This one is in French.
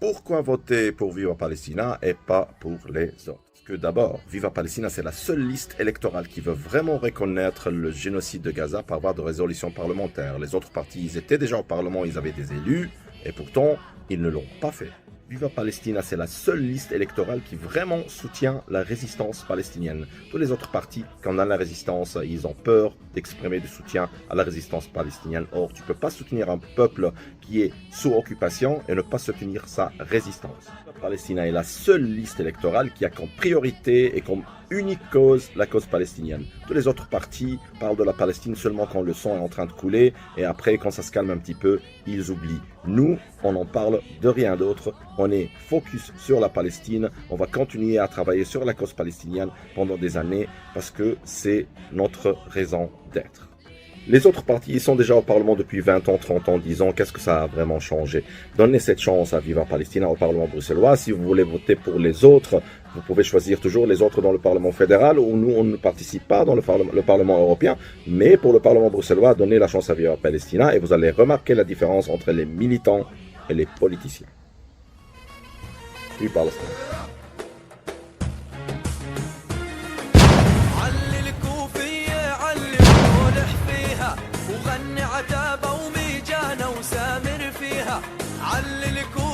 Pourquoi voter pour Viva Palestina et pas pour les autres? Parce que d'abord, Viva Palestina, c'est la seule liste électorale qui veut vraiment reconnaître le génocide de Gaza par voie de résolution parlementaire. Les autres partis, ils étaient déjà au Parlement, ils avaient des élus, et pourtant, ils ne l'ont pas fait. Viva Palestina, c'est la seule liste électorale qui vraiment soutient la résistance palestinienne. Tous les autres partis, quand dans la résistance, ils ont peur d'exprimer du soutien à la résistance palestinienne. Or, tu ne peux pas soutenir un peuple qui est sous occupation et ne pas soutenir sa résistance. Viva Palestina est la seule liste électorale qui a comme priorité et comme unique cause la cause palestinienne. Tous les autres partis parlent de la Palestine seulement quand le sang est en train de couler et après, quand ça se calme un petit peu, ils oublient. Nous, on en parle de rien d'autre. On est focus sur la Palestine. On va continuer à travailler sur la cause palestinienne pendant des années parce que c'est notre raison d'être. Les autres partis sont déjà au Parlement depuis 20 ans, 30 ans, 10 ans. Qu'est-ce que ça a vraiment changé? Donnez cette chance à Viva Palestina au Parlement bruxellois. Si vous voulez voter pour les autres, vous pouvez choisir toujours les autres dans le Parlement fédéral où nous, on ne participe pas dans le Parlement européen. Mais pour le Parlement bruxellois, donnez la chance à Viva Palestina et vous allez remarquer la différence entre les militants et les politiciens. Free Palestine. وغني عتابة وميجانة وسامر فيها علي الكون